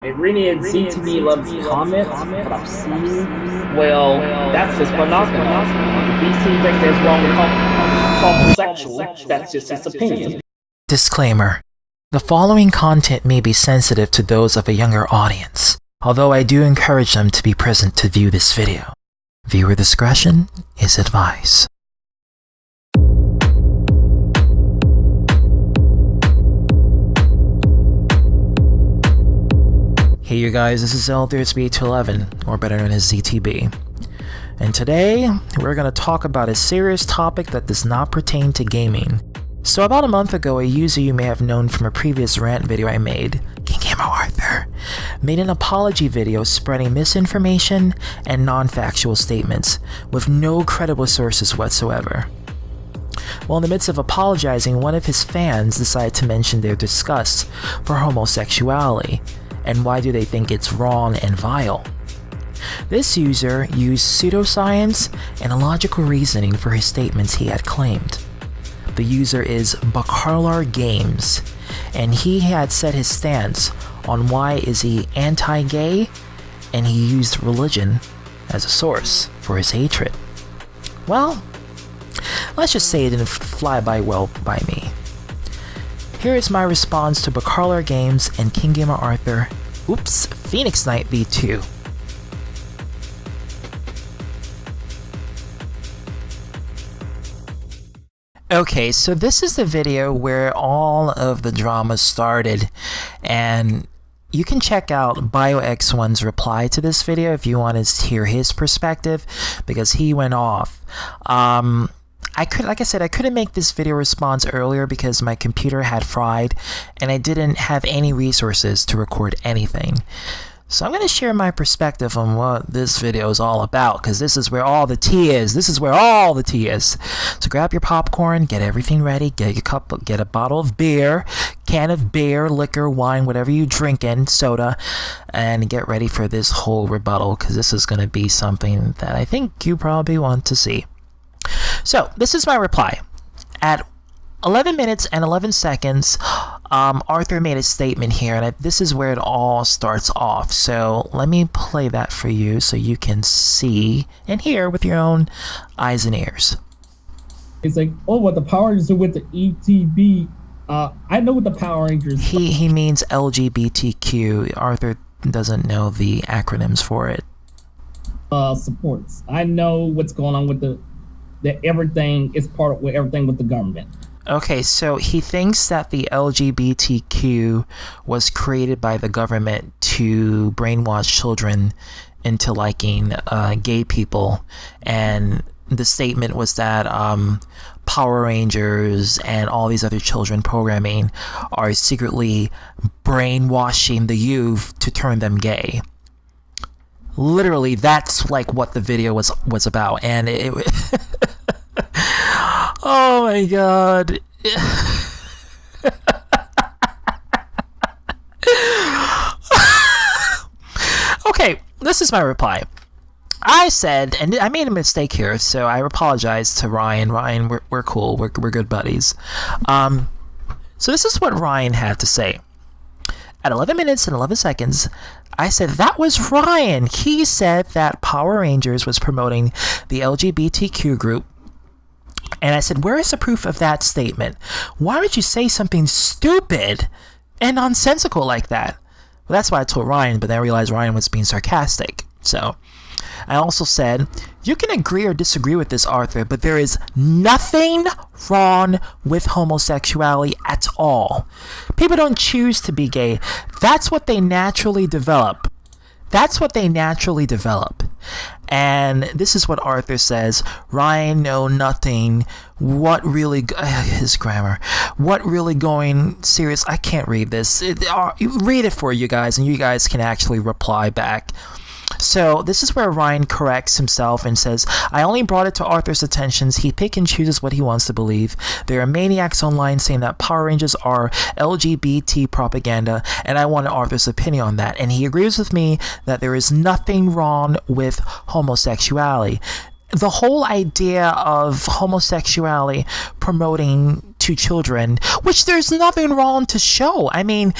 Iranian ZTV loves comments, but I've seen, well, that's just for knocking off. If he sees like there's wrong with homosexual, that's just his opinion. Disclaimer. The following content may be sensitive to those of a younger audience, although I do encourage them to be present to view this video. Viewer discretion is advised. Hey you guys, this is L3SB811, or better known as ZTB. And today, we're going to talk about a serious topic that does not pertain to gaming. So about a month ago, a user you may have known from a previous rant video I made, King Gamer Arthur, made an apology video spreading misinformation and non-factual statements with no credible sources whatsoever. Well, in the midst of apologizing, one of his fans decided to mention their disgust for homosexuality, and why do they think it's wrong and vile. This user used pseudoscience and illogical reasoning for his statements he had claimed. The user is Bacarlar Games, and he had set his stance on why is he anti-gay, and he used religion as a source for his hatred. Well, let's just say it didn't fly by well by me. Here is my response to Bacarlar Games and King Gamer Arthur, Phoenix Knight v2. Okay, so this is the video where all of the drama started, and you can check out BioX1's reply to this video if you want to hear his perspective, because he went off. Like I said, I couldn't make this video response earlier because my computer had fried and I didn't have any resources to record anything. So I'm going to share my perspective on what this video is all about, because this is where all the tea is. This is where all the tea is. So grab your popcorn, get everything ready, get your cup, get a bottle of beer, can of beer, liquor, wine, whatever you drink in, soda, and get ready for this whole rebuttal, because this is going to be something that I think you probably want to see. So this is my reply. At 11 minutes and 11 seconds, Arthur made a statement here, and this is where it all starts off. So let me play that for you so you can see and hear with your own eyes and ears. It's like, oh, what the Power Rangers are with the ETB. I know what the Power Rangers. He means LGBTQ. Arthur doesn't know the acronyms for it. Supports. I know what's going on with that everything is part of everything with the government. Okay, so he thinks that the LGBTQ was created by the government to brainwash children into liking gay people, and the statement was that Power Rangers and all these other children programming are secretly brainwashing the youth to turn them gay. Literally, that's like what the video was about, and it oh my god. Okay, this is my reply. I said, and I made a mistake here, so I apologize to Ryan. Ryan, we're cool. We're good buddies. So this is what Ryan had to say. At 11 minutes and 11 seconds, I said, that was Ryan. He said that Power Rangers was promoting the LGBTQ group. And I said, where is the proof of that statement? Why would you say something stupid and nonsensical like that? Well, that's why I told Ryan, but then I realized Ryan was being sarcastic. So I also said, you can agree or disagree with this, Arthur, but there is nothing wrong with homosexuality at all. People don't choose to be gay. That's what they naturally develop. That's what they naturally develop. And this is what Arthur says. Ryan, no, nothing. What really, his grammar. What really going serious? I can't read this. Read it for you guys, and you guys can actually reply back. So this is where Ryan corrects himself and says, I only brought it to Arthur's attention. He pick and chooses what he wants to believe. There are maniacs online saying that Power Rangers are LGBT propaganda, and I wanted Arthur's opinion on that. And he agrees with me that there is nothing wrong with homosexuality. The whole idea of homosexuality promoting to children, which there's nothing wrong to show. I mean,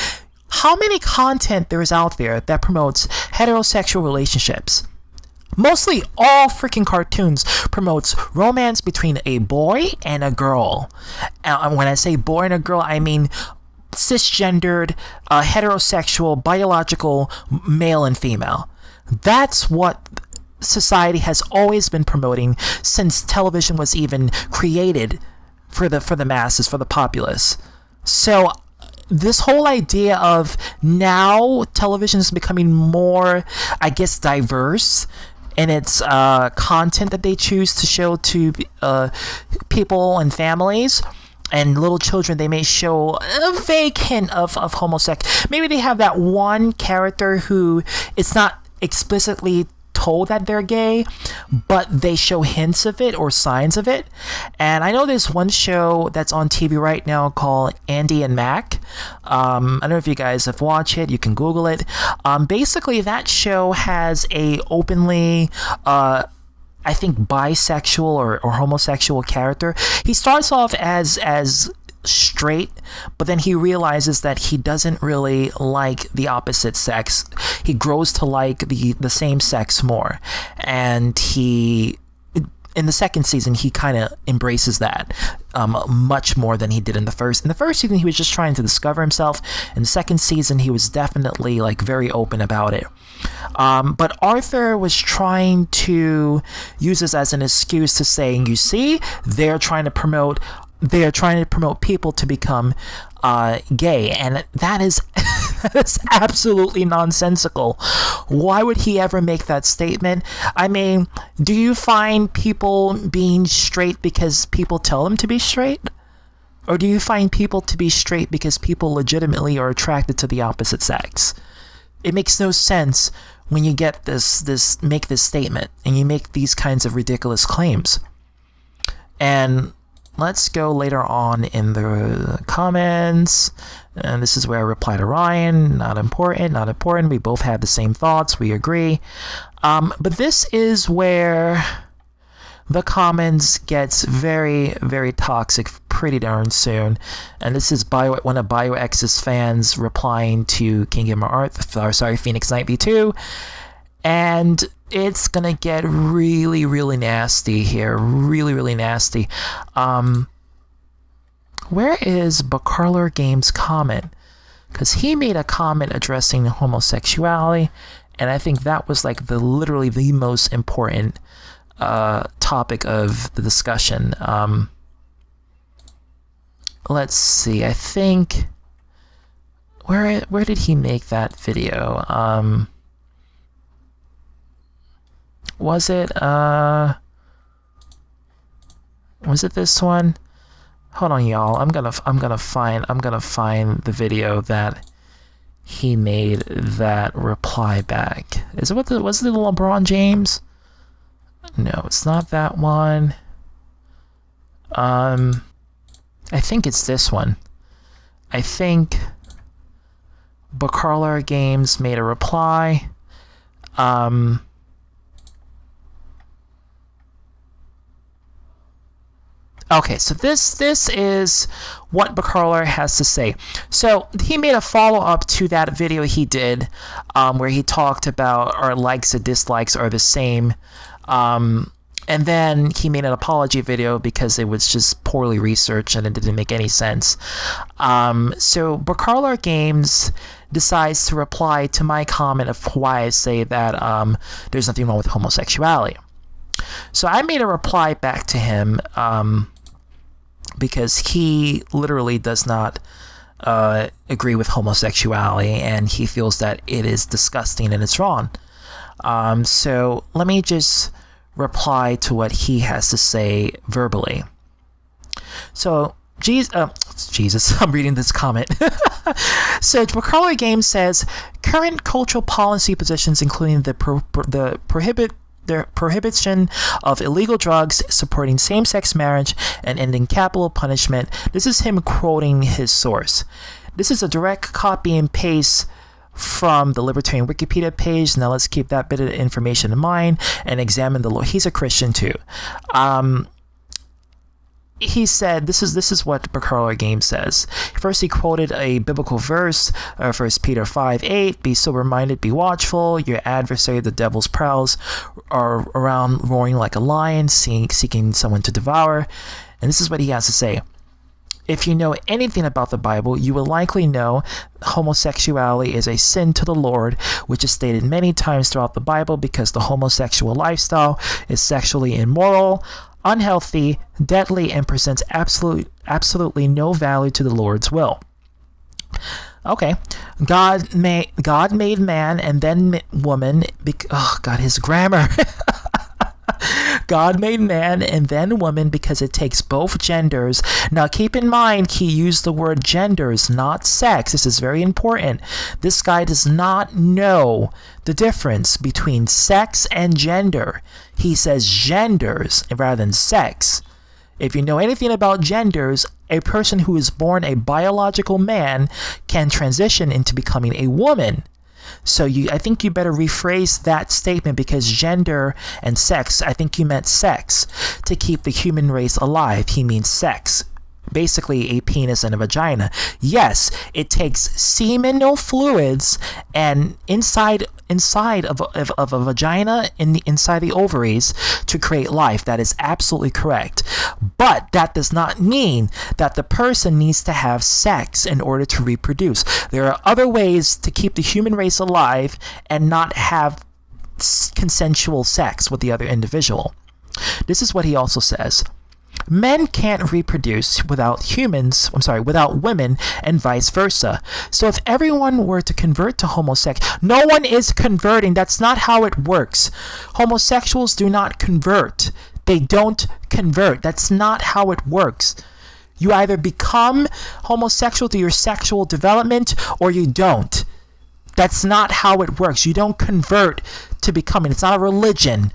how many content there is out there that promotes heterosexual relationships? Mostly all freaking cartoons promotes romance between a boy and a girl. And when I say boy and a girl, I mean cisgendered, heterosexual, biological male and female. That's what society has always been promoting since television was even created for the masses, for the populace. So this whole idea of now television is becoming more, I guess, diverse in its content that they choose to show to people and families and little children. They may show a vague hint of homosex. Maybe they have that one character who it's not explicitly told that they're gay, but they show hints of it or signs of it. And I know there's one show that's on TV right now called Andy and Mac. I don't know if you guys have watched it. You can Google it. Basically, that show has a openly I think bisexual or homosexual character. He starts off as straight, but then he realizes that he doesn't really like the opposite sex. He grows to like the same sex more, and he, in the second season, he kind of embraces that much more than he did in the first. In the first season, he was just trying to discover himself. In the second season, he was definitely like very open about it. But Arthur was trying to use this as an excuse to saying, you see, they're trying to promote people to become gay, and that is that's absolutely nonsensical. Why would he ever make that statement? I mean, do you find people being straight because people tell them to be straight? Or do you find people to be straight because people legitimately are attracted to the opposite sex? It makes no sense when you get make this statement and you make these kinds of ridiculous claims. And let's go later on in the comments. And this is where I reply to Ryan. Not important. We both have the same thoughts. We agree. But this is where the comments gets very, very toxic pretty darn soon. And this is one of BioX's fans replying to Phoenix Knight V2. And it's gonna get really, really nasty here. Really, really nasty. Where is Bacarler Games' comment? Because he made a comment addressing homosexuality, and I think that was like literally the most important topic of the discussion. Let's see. I think where did he make that video? Was it this one? Hold on, y'all. I'm gonna find the video that he made that reply back. Was it the LeBron James? No, it's not that one. I think it's this one. I think Bacarler Games made a reply. Okay, so this is what Bacarler has to say. So he made a follow-up to that video he did where he talked about our likes and dislikes are the same. And then he made an apology video because it was just poorly researched and it didn't make any sense. So Bacarler Games decides to reply to my comment of why I say that there's nothing wrong with homosexuality. So I made a reply back to him because he literally does not agree with homosexuality, and he feels that it is disgusting and it's wrong. So let me just reply to what he has to say verbally. So Jesus, I'm reading this comment. So Bacarler Games says current cultural policy positions, including the prohibition of illegal drugs, supporting same-sex marriage, and ending capital punishment. This is him quoting his source. This is a direct copy and paste from the Libertarian Wikipedia page. Now let's keep that bit of information in mind and examine the law. He's a Christian too. he said, this is what Bakar Game says. First, he quoted a biblical verse, 1 Peter 5:8, be sober-minded, be watchful. Your adversary, the devil's prowls, are around roaring like a lion, seeking someone to devour. And this is what he has to say. If you know anything about the Bible, you will likely know homosexuality is a sin to the Lord, which is stated many times throughout the Bible because the homosexual lifestyle is sexually immoral, unhealthy, deadly, and presents absolutely no value to the Lord's will. Okay, God made man and then woman. His grammar. God made man and then woman because it takes both genders. Now keep in mind, he used the word genders, not sex. This is very important. This guy does not know the difference between sex and gender. He says genders rather than sex. If you know anything about genders, a person who is born a biological man can transition into becoming a woman. So I think you better rephrase that statement, because gender and sex, I think you meant sex. To keep the human race alive, he means sex. Basically a penis and a vagina. Yes, it takes seminal fluids and inside of a vagina, inside the ovaries, to create life. That is absolutely correct. But that does not mean that the person needs to have sex in order to reproduce. There are other ways to keep the human race alive and not have consensual sex with the other individual. This is what he also says. Men can't reproduce without women, and vice versa. So if everyone were to convert to no one is converting. That's not how it works. Homosexuals do not convert. They don't convert. That's not how it works. You either become homosexual through your sexual development or you don't. That's not how it works. You don't convert to becoming. It's not a religion.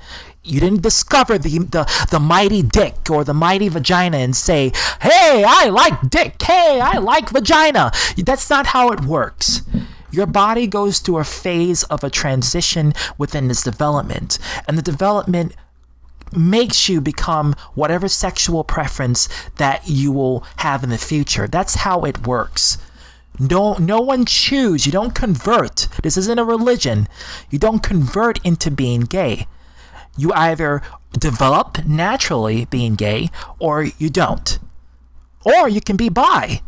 You didn't discover the mighty dick or the mighty vagina and say, hey, I like dick. Hey, I like vagina. That's not how it works. Your body goes through a phase of a transition within this development. And the development makes you become whatever sexual preference that you will have in the future. That's how it works. No one choose. You don't convert. This isn't a religion. You don't convert into being gay. You either develop naturally being gay or you don't. Or you can be bi.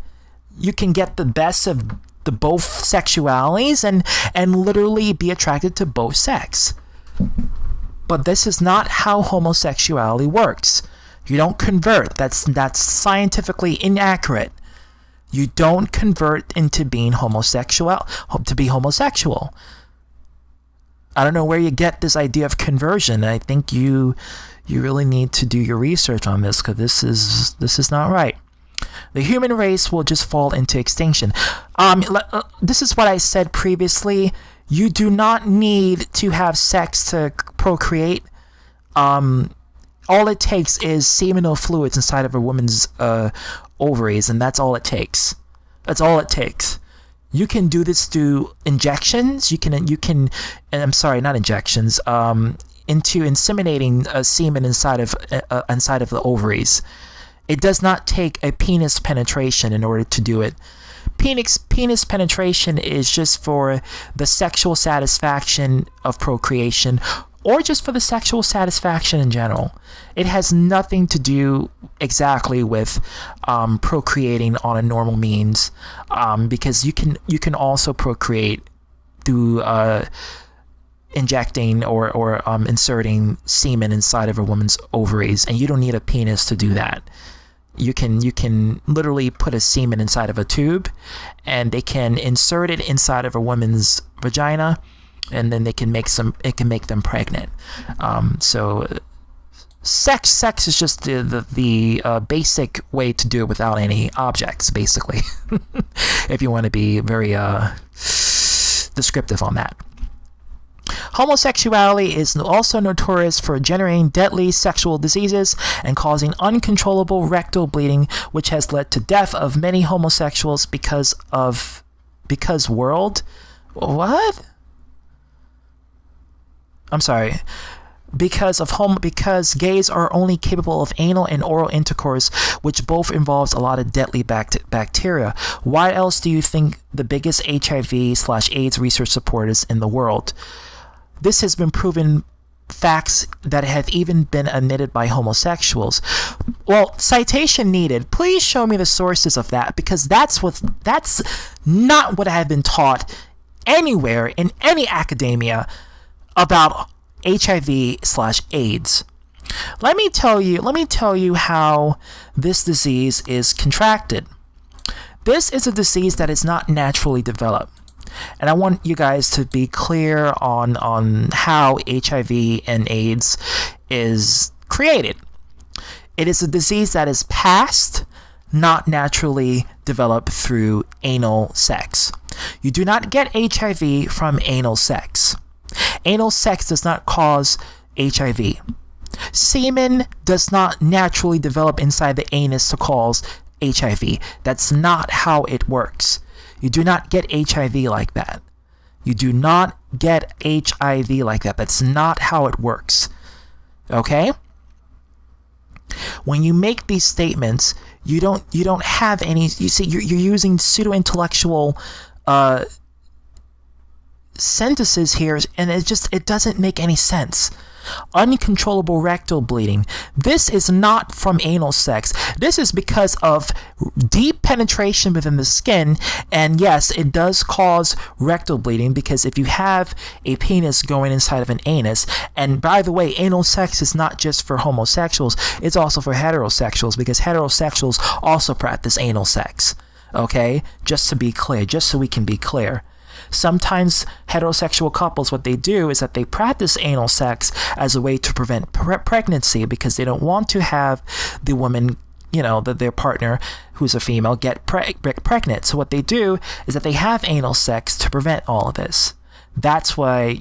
You can get the best of the both sexualities and literally be attracted to both sex. But this is not how homosexuality works. You don't convert. That's scientifically inaccurate. You don't convert into being homosexual to be homosexual. I don't know where you get this idea of conversion. I think you really need to do your research on this, because this is not right. The human race will just fall into extinction. This is what I said previously. You do not need to have sex to procreate. All it takes is seminal fluids inside of a woman's ovaries, and that's all it takes. That's all it takes. You can do this through injections. You can, and I'm sorry, not injections. Into inseminating semen inside of the ovaries. It does not take a penis penetration in order to do it. Penis penetration is just for the sexual satisfaction of procreation, or just for the sexual satisfaction in general. It has nothing to do exactly with procreating on a normal means, because you can also procreate through injecting or inserting semen inside of a woman's ovaries, and you don't need a penis to do that. You can literally put a semen inside of a tube, and they can insert it inside of a woman's vagina, and then it can make them pregnant. So sex is just the basic way to do it without any objects, basically. If you want to be very descriptive on that. Homosexuality is also notorious for generating deadly sexual diseases and causing uncontrollable rectal bleeding, which has led to death of many homosexuals because world? What? I'm sorry. because gays are only capable of anal and oral intercourse, which both involves a lot of deadly bacteria. Why else do you think the biggest HIV/AIDS research supporters in the world? This has been proven facts that have even been admitted by homosexuals. Well, citation needed. Please show me the sources of that, because that's not what I have been taught anywhere in any academia about HIV/AIDS. Let me tell you how this disease is contracted. This is a disease that is not naturally developed. And I want you guys to be clear on how HIV and AIDS is created. It is a disease that is passed, not naturally developed through anal sex. You do not get HIV from anal sex. Anal sex does not cause HIV. Semen does not naturally develop inside the anus to cause HIV. That's not how it works. You do not get HIV like that. You do not get HIV like that. That's not how it works. Okay? When you make these statements, you don't have any. You see, you're using pseudo-intellectual sentences here, and it doesn't make any sense. Uncontrollable rectal bleeding. This is not from anal sex. This is because of deep penetration within the skin, and yes, it does cause rectal bleeding, because if you have a penis going inside of an anus, and by the way, anal sex is not just for homosexuals, it's also for heterosexuals, because heterosexuals also practice anal sex. Okay? Just to be clear, just so we can be clear. Sometimes heterosexual couples, what they do is that they practice anal sex as a way to prevent pregnancy, because they don't want to have the woman, their partner who's a female, get pregnant. So what they do is that they have anal sex to prevent all of this. That's why,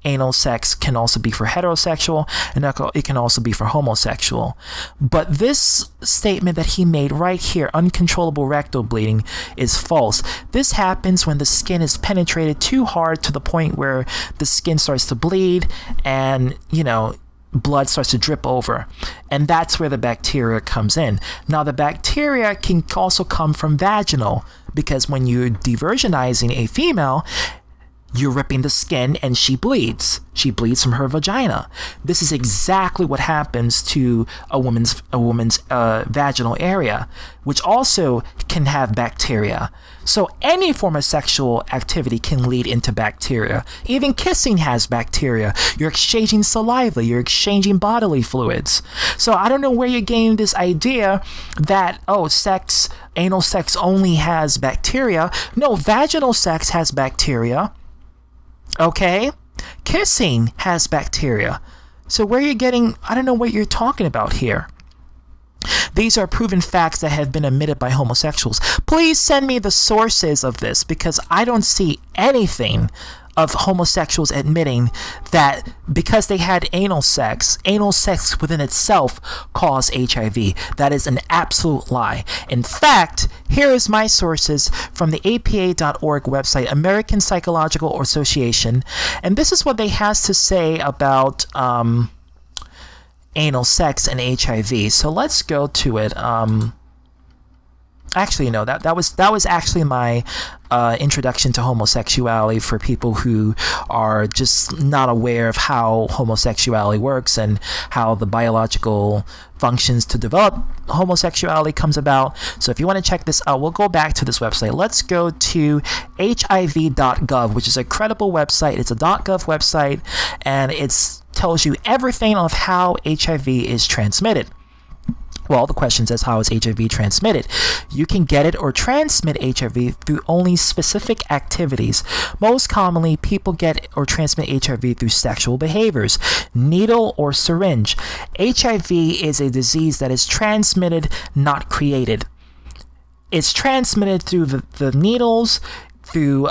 anal sex can also be for heterosexual, and it can also be for homosexual. But this statement that he made right here, uncontrollable rectal bleeding, is false. This happens when the skin is penetrated too hard to the point where the skin starts to bleed and, blood starts to drip over. And that's where the bacteria comes in. Now, the bacteria can also come from vaginal, because when you're devirginizing a female, you're ripping the skin and she bleeds. She bleeds from her vagina. This is exactly what happens to a woman's vaginal area, which also can have bacteria. So any form of sexual activity can lead into bacteria. Even kissing has bacteria. You're exchanging saliva. You're exchanging bodily fluids. So I don't know where you're getting this idea that, anal sex only has bacteria. No, vaginal sex has bacteria. Okay? Kissing has bacteria. So where you're getting, I don't know what you're talking about here. These are proven facts that have been admitted by homosexuals. Please send me the sources of this, because I don't see anything of homosexuals admitting that because they had anal sex within itself caused HIV. That is an absolute lie. In fact, here is my sources from the APA.org website, American Psychological Association, and this is what they has to say about anal sex and HIV. So let's go to it. Actually, no, that was actually my introduction to homosexuality for people who are just not aware of how homosexuality works and how the biological functions to develop homosexuality comes about. So if you want to check this out, we'll go back to this website. Let's go to hiv.gov, which is a credible website. It's a .gov website, and it tells you everything of how HIV is transmitted. Well, the question says, how is HIV transmitted? You can get it or transmit HIV through only specific activities. Most commonly, people get or transmit HIV through sexual behaviors, needle or syringe. HIV is a disease that is transmitted, not created. It's transmitted through the needles, through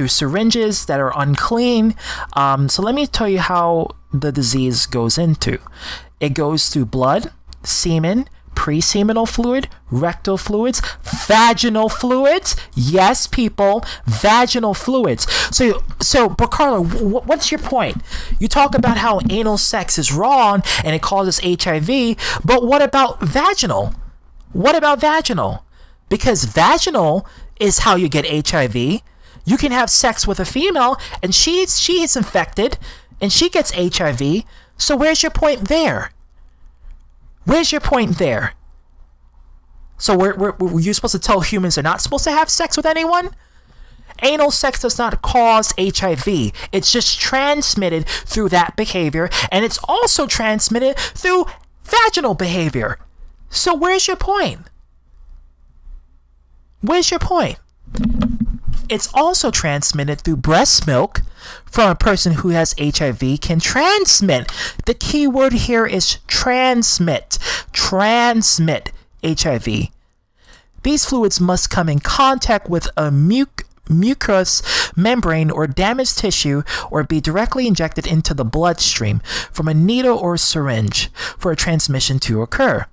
syringes that are unclean. So let me tell you how the disease goes into. It goes through blood, semen, pre-seminal fluid, rectal fluids, vaginal fluids. Yes, people, vaginal fluids. But Carla, what's your point? You talk about how anal sex is wrong and it causes HIV, but what about vaginal? What about vaginal? Because vaginal is how you get HIV. You can have sex with a female and she is infected and she gets HIV. So where's your point there? Where's your point there? So you're supposed to tell humans they're not supposed to have sex with anyone? Anal sex does not cause HIV. It's just transmitted through that behavior, and it's also transmitted through vaginal behavior. So where's your point? Where's your point? It's also transmitted through breast milk from a person who has HIV can transmit. The key word here is transmit. Transmit HIV. These fluids must come in contact with a mucous membrane or damaged tissue or be directly injected into the bloodstream from a needle or syringe for a transmission to occur.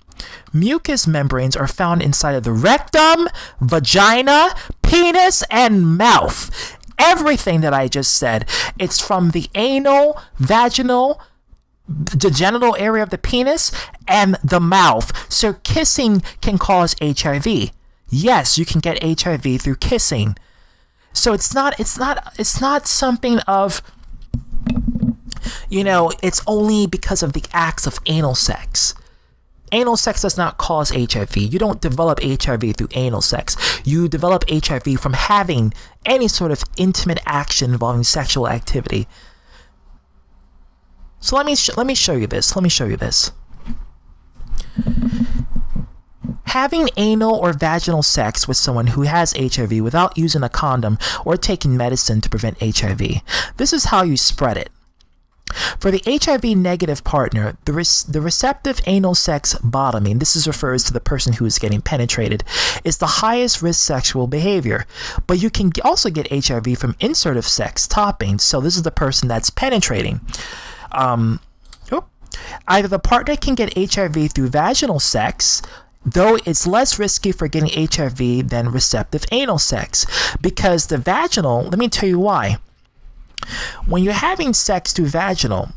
Mucous membranes are found inside of the rectum, vagina, penis, and mouth. Everything that I just said, it's from the anal, vaginal, the genital area of the penis, and the mouth. So kissing can cause HIV. Yes, you can get HIV through kissing. So it's not something of, it's only because of the acts of anal sex. Anal sex does not cause HIV. You don't develop HIV through anal sex. You develop HIV from having any sort of intimate action involving sexual activity. So let me show you this. Let me show you this. Having anal or vaginal sex with someone who has HIV without using a condom or taking medicine to prevent HIV. This is how you spread it. For the HIV negative partner, the receptive anal sex bottoming, this refers to the person who is getting penetrated, is the highest risk sexual behavior. But you can also get HIV from insertive sex topping. So this is the person that's penetrating. Either the partner can get HIV through vaginal sex, though it's less risky for getting HIV than receptive anal sex. Because the vaginal, let me tell you why. When you're having sex through vaginal,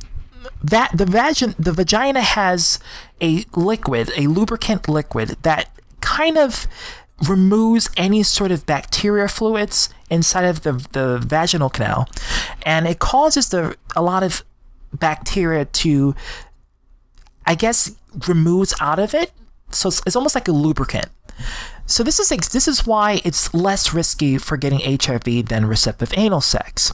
the vagina has a liquid, a lubricant liquid that kind of removes any sort of bacteria fluids inside of the vaginal canal, and it causes a lot of bacteria to, I guess, removes out of it. So it's almost like a lubricant. So this is why it's less risky for getting HIV than receptive anal sex.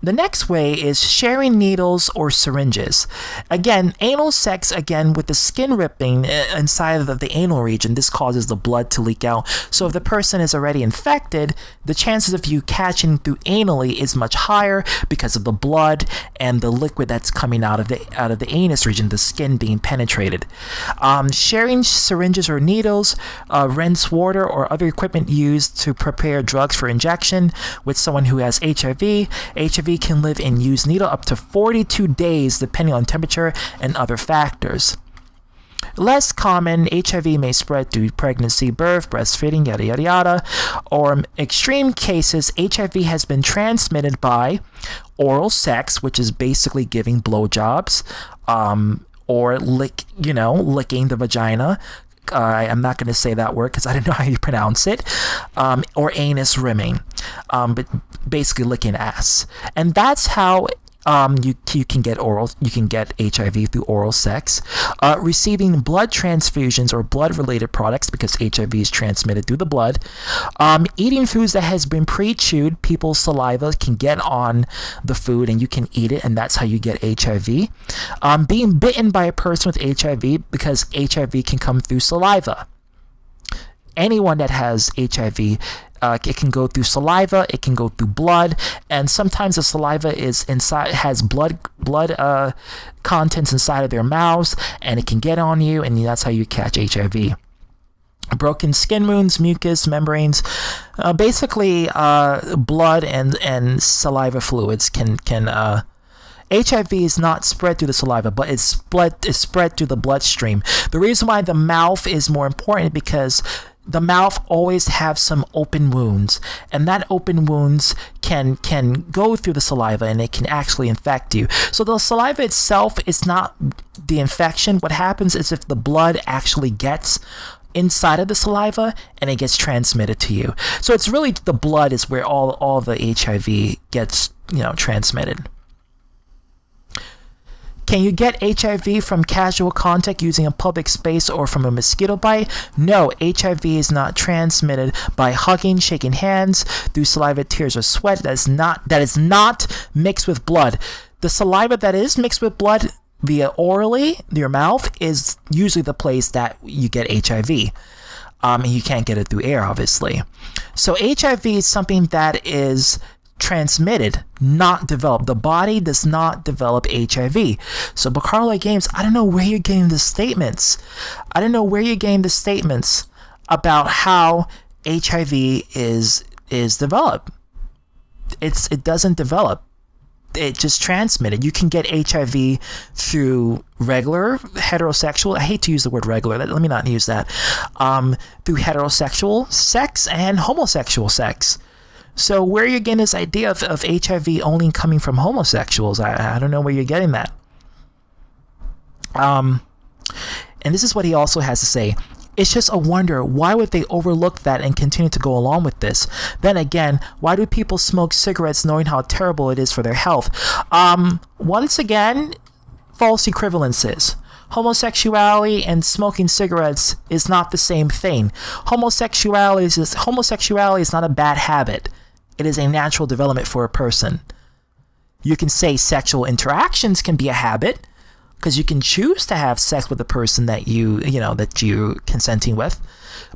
The next way is sharing needles or syringes. Again, anal sex, with the skin ripping inside of the anal region, this causes the blood to leak out. So if the person is already infected, the chances of you catching through anally is much higher because of the blood and the liquid that's coming out of the anus region, the skin being penetrated. Sharing syringes or needles, rinse water or other equipment used to prepare drugs for injection with someone who has HIV. HIV can live in used needle up to 42 days depending on temperature and other factors. Less common, HIV may spread through pregnancy, birth, breastfeeding, yada yada yada. Or extreme cases, HIV has been transmitted by oral sex, which is basically giving blowjobs, or licking the vagina. I'm not going to say that word because I don't know how you pronounce it, or anus rimming, but basically licking ass, and that's how you can get HIV through oral sex. Receiving blood transfusions or blood-related products because HIV is transmitted through the blood. Eating foods that has been pre-chewed, people's saliva can get on the food and you can eat it, and that's how you get HIV. Being bitten by a person with HIV because HIV can come through saliva. Anyone that has HIV, it can go through saliva, it can go through blood, and sometimes the saliva has blood contents inside of their mouths, and it can get on you, and that's how you catch HIV. Broken skin wounds, mucous membranes, basically blood and saliva fluids can HIV is not spread through the saliva, but it's spread through the bloodstream. The reason why the mouth is more important because the mouth always have some open wounds, and that open wounds can go through the saliva and it can actually infect you. So the saliva itself is not the infection. What happens is if the blood actually gets inside of the saliva and it gets transmitted to you. So it's really the blood is where all the HIV gets, transmitted. Can you get HIV from casual contact using a public space or from a mosquito bite? No, HIV is not transmitted by hugging, shaking hands, through saliva, tears, or sweat. That is not mixed with blood. The saliva that is mixed with blood via orally, your mouth, is usually the place that you get HIV. And you can't get it through air, obviously. So HIV is something that is transmitted, not developed. The body does not develop HIV. So Bacarla Games, I don't know where you're getting the statements. I don't know where you're getting the statements about how HIV is developed. It doesn't develop. It just transmitted. You can get HIV through regular heterosexual. I hate to use the word regular. Let me not use that. Through heterosexual sex and homosexual sex. So where you're getting this idea of HIV only coming from homosexuals, I don't know where you're getting that. And this is what he also has to say. It's just a wonder, why would they overlook that and continue to go along with this? Then again, why do people smoke cigarettes knowing how terrible it is for their health? Once again, false equivalences. Homosexuality and smoking cigarettes is not the same thing. Homosexuality is not a bad habit. It is a natural development for a person. You can say sexual interactions can be a habit because you can choose to have sex with a person that you're consenting with,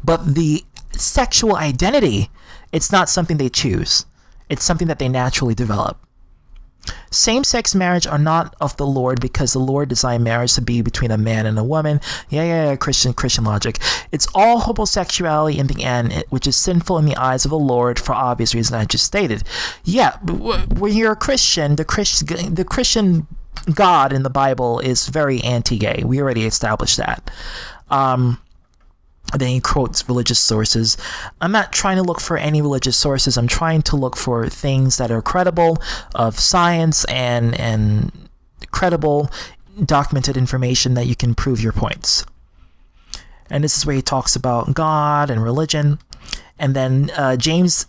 but the sexual identity, it's not something they choose. It's something that they naturally develop. Same-sex marriage are not of the Lord because the Lord designed marriage to be between a man and a woman. Yeah, Christian logic. It's all homosexuality in the end, which is sinful in the eyes of the Lord for obvious reasons I just stated. Yeah, but when you're a Christian, the Christian God in the Bible is very anti-gay. We already established that. Then he quotes religious sources. I'm not trying to look for any religious sources. I'm trying to look for things that are credible, of science and credible documented information that you can prove your points. And this is where he talks about God and religion. And then James,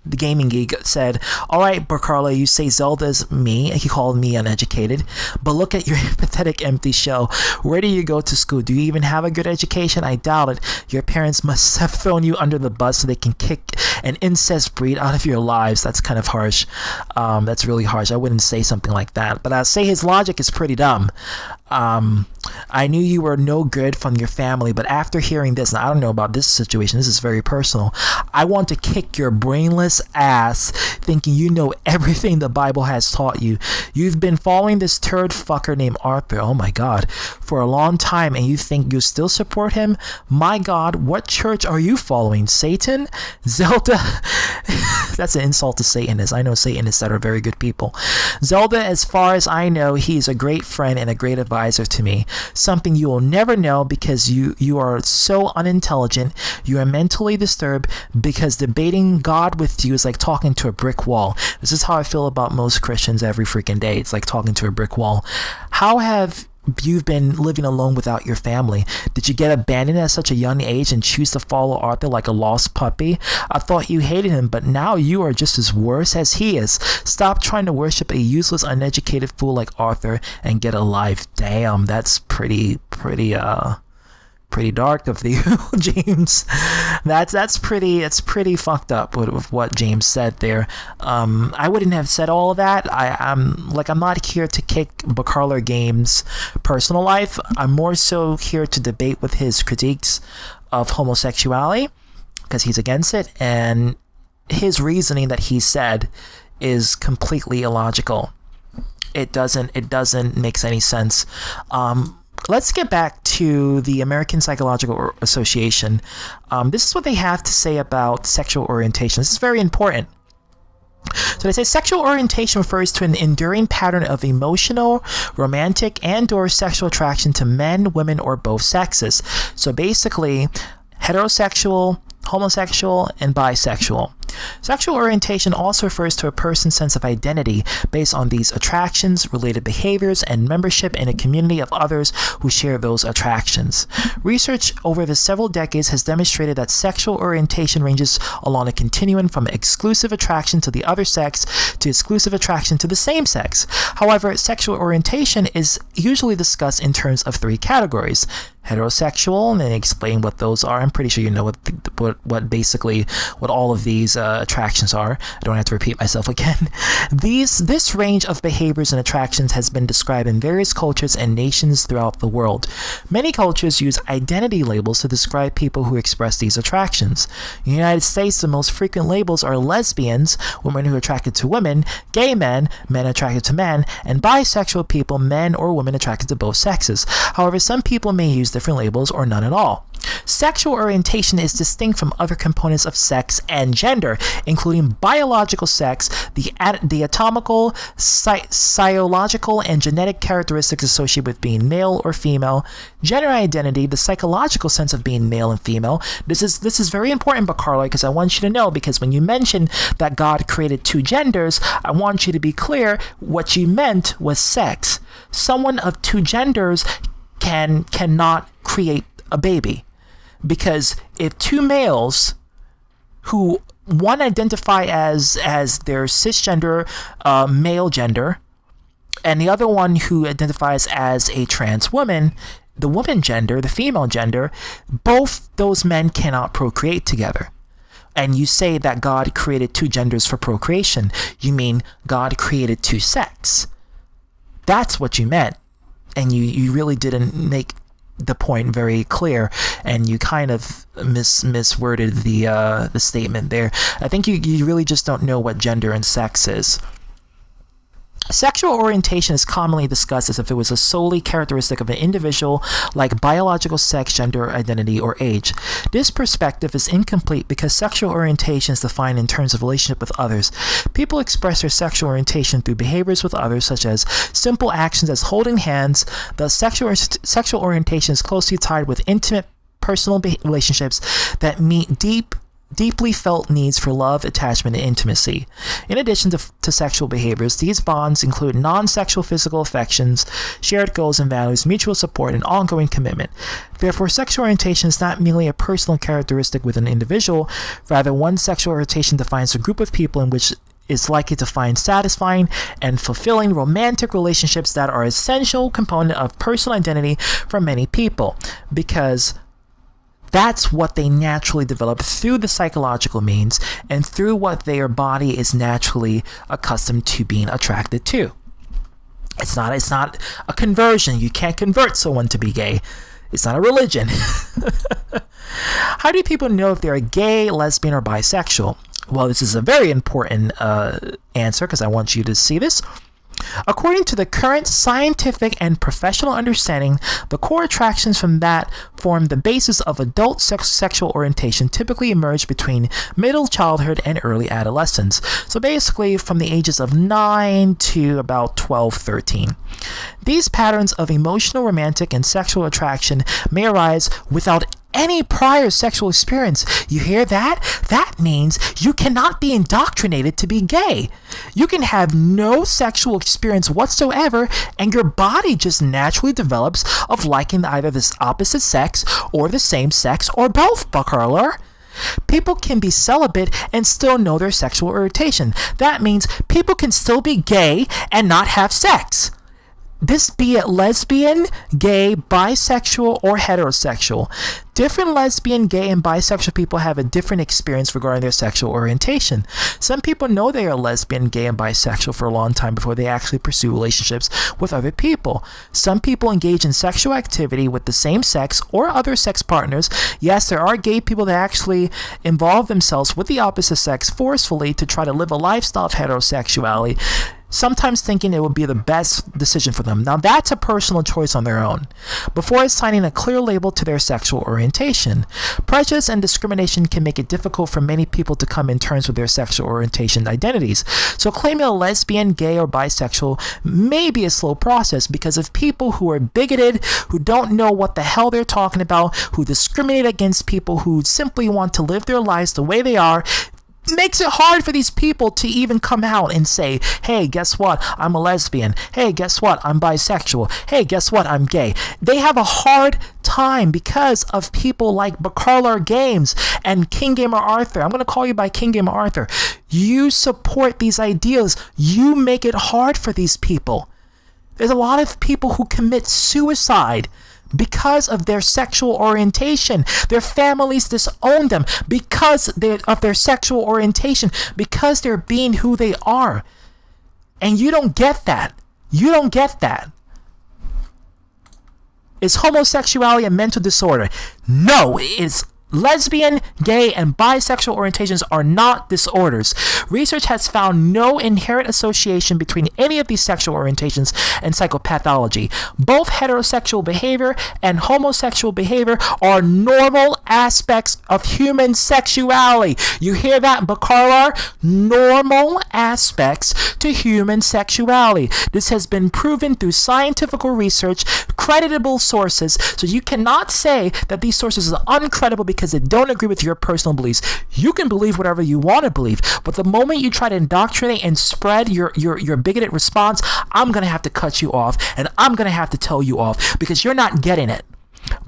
the gaming geek, said, all right, Bacarla, you say Zelda's me. He called me uneducated. But look at your pathetic empty shell. Where do you go to school? Do you even have a good education? I doubt it. Your parents must have thrown you under the bus so they can kick an incest breed out of your lives. That's kind of harsh. That's really harsh. I wouldn't say something like that. But I'd say his logic is pretty dumb. I knew you were no good from your family, but after hearing this, and I don't know about this situation, this is very personal, I want to kick your brainless ass thinking you know everything the Bible has taught you. You've been following this turd fucker named Arthur, oh my god, for a long time, and you think you still support him? My god, what church are you following? Satan? Zelda? That's an insult to Satanists. I know Satanists that are very good people. Zelda, as far as I know, he's a great friend and a great advisor to me. Something you will never know because you are so unintelligent. You are mentally disturbed because debating God with you is like talking to a brick wall. This is how I feel about most Christians every freaking day. It's like talking to a brick wall. How have you've been living alone without your family? Did you get abandoned at such a young age and choose to follow Arthur like a lost puppy? I thought you hated him, but now you are just as worse as he is. Stop trying to worship a useless, uneducated fool like Arthur and get a life. Damn, that's pretty dark of you, James. That's pretty fucked up with what James said there. I wouldn't have said all of that. I'm not here to kick Bacarla Games' personal life. I'm more so here to debate with his critiques of homosexuality because he's against it, and his reasoning that he said is completely illogical. It doesn't make any sense. Let's get back to the American Psychological Association. This is what they have to say about sexual orientation. This is very important. So they say sexual orientation refers to an enduring pattern of emotional, romantic, and/or sexual attraction to men, women, or both sexes. So basically, heterosexual, homosexual, and bisexual. Sexual orientation also refers to a person's sense of identity based on these attractions, related behaviors, and membership in a community of others who share those attractions. Research over the several decades has demonstrated that sexual orientation ranges along a continuum from exclusive attraction to the other sex to exclusive attraction to the same sex. However, sexual orientation is usually discussed in terms of three categories: heterosexual, and then explain what those are. I'm pretty sure you know what basically what all of these attractions are. I don't have to repeat myself again. This range of behaviors and attractions has been described in various cultures and nations throughout the world. Many cultures use identity labels to describe people who express these attractions. In the United States, the most frequent labels are lesbians, women who are attracted to women, gay men, men attracted to men, and bisexual people, men or women attracted to both sexes. However, some people may use different labels or none at all. Sexual orientation is distinct from other components of sex and gender, including biological sex, the anatomical, physiological, and genetic characteristics associated with being male or female, gender identity, the psychological sense of being male and female. This is very important, Bacarlo, because I want you to know, because when you mentioned that God created two genders, I want you to be clear what you meant was sex. Someone of two genders cannot create a baby. Because if two males who one identify as their cisgender male gender, and the other one who identifies as a trans woman, the woman gender, the female gender, both those men cannot procreate together. And you say that God created two genders for procreation, you mean God created two sex. That's what you meant. And you really didn't make the point very clear, and you kind of misworded the statement there. I think you really just don't know what gender and sex is. Sexual orientation is commonly discussed as if it was a solely characteristic of an individual, like biological sex, gender identity, or age. This perspective is incomplete because sexual orientation is defined in terms of relationship with others. People express their sexual orientation through behaviors with others, such as simple actions as holding hands. Thus, sexual orientation is closely tied with intimate personal relationships that meet deeply felt needs for love, attachment, and intimacy. In addition to sexual behaviors, these bonds include non-sexual physical affections, shared goals and values, mutual support, and ongoing commitment. Therefore, sexual orientation is not merely a personal characteristic with an individual. Rather, one's sexual orientation defines a group of people in which is likely to find satisfying and fulfilling romantic relationships that are an essential component of personal identity for many people, because that's what they naturally develop through the psychological means and through what their body is naturally accustomed to being attracted to. It's not a conversion. You can't convert someone to be gay. It's not a religion. How do people know if they're gay, lesbian, or bisexual? Well, this is a very important answer because I want you to see this. According to the current scientific and professional understanding, the core attractions from that form the basis of adult sexual orientation typically emerge between middle childhood and early adolescence. So basically from the ages of 9 to about 12, 13. These patterns of emotional, romantic, and sexual attraction may arise without any prior sexual experience. You hear that? That means you cannot be indoctrinated to be gay. You can have no sexual experience whatsoever, and your body just naturally develops of liking either this opposite sex or the same sex or both, Buckharler. People can be celibate and still know their sexual orientation. That means people can still be gay and not have sex. This be it lesbian, gay, bisexual, or heterosexual. Different lesbian, gay, and bisexual people have a different experience regarding their sexual orientation. Some people know they are lesbian, gay, and bisexual for a long time before they actually pursue relationships with other people. Some people engage in sexual activity with the same sex or other sex partners. Yes, there are gay people that actually involve themselves with the opposite sex forcefully to try to live a lifestyle of heterosexuality. sometimes thinking it would be the best decision for them. Now, that's a personal choice on their own, before assigning a clear label to their sexual orientation. Prejudice and discrimination can make it difficult for many people to come in terms with their sexual orientation identities. So claiming a lesbian, gay, or bisexual may be a slow process because of people who are bigoted, who don't know what the hell they're talking about, who discriminate against people who simply want to live their lives the way they are. Makes it hard for these people to even come out and say, hey, guess what? I'm a lesbian. Hey, guess what? I'm bisexual. Hey, guess what? I'm gay. They have a hard time because of people like Bacarlar Games and King Gamer Arthur. I'm going to call you by King Gamer Arthur. You support these ideas. You make it hard for these people. There's a lot of people who commit suicide because of their sexual orientation. Their families disown them because of their sexual orientation, because they're being who they are. And you don't get that. You don't get that. Is homosexuality a mental disorder? No, it's lesbian, gay, and bisexual orientations are not disorders. Research has found no inherent association between any of these sexual orientations and psychopathology. Both heterosexual behavior and homosexual behavior are normal aspects of human sexuality. You hear that, Bacarlar? Normal aspects to human sexuality. This has been proven through scientific research, creditable sources, so you cannot say that these sources are uncredible because they don't agree with your personal beliefs. You can believe whatever you want to believe, but the moment you try to indoctrinate and spread your bigoted response, I'm going to have to cut you off, and I'm going to have to tell you off because you're not getting it.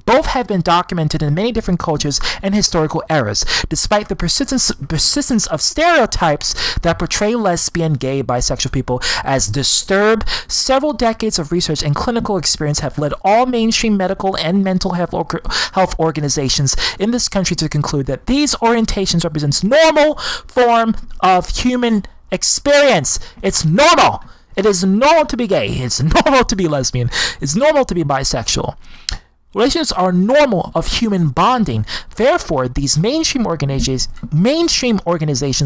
Both have been documented in many different cultures and historical eras. Despite the persistence of stereotypes that portray lesbian, gay, bisexual people as disturbed, several decades of research and clinical experience have led all mainstream medical and mental health organizations in this country to conclude that these orientations represents normal form of human experience. It's normal. It is normal to be gay. It's normal to be lesbian. It's normal to be bisexual. Relations are normal of human bonding. Therefore, these mainstream organizations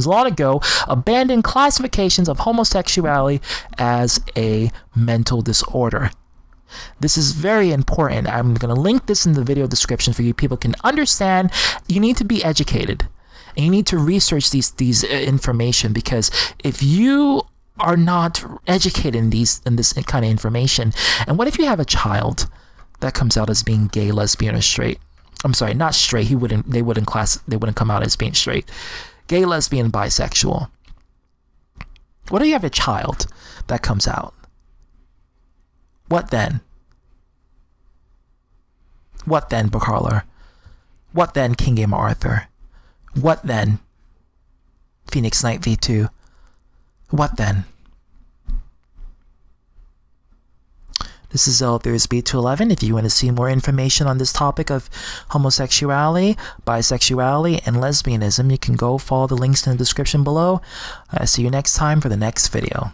long ago abandoned classifications of homosexuality as a mental disorder. This is very important. I'm going to link this in the video description for you people can understand. You need to be educated, and you need to research these information, because if you are not educated in this kind of information, and what if you have a child that comes out as being gay, lesbian, or straight? I'm sorry, not straight. They wouldn't come out as being straight. Gay, lesbian, bisexual. What if you have a child that comes out? What then? What then, Bacarlar? What then, King Gamer Arthur? What then, Phoenix Knight V2? What then? This is There's B211. If you want to see more information on this topic of homosexuality, bisexuality, and lesbianism, you can go follow the links in the description below. See you next time for the next video.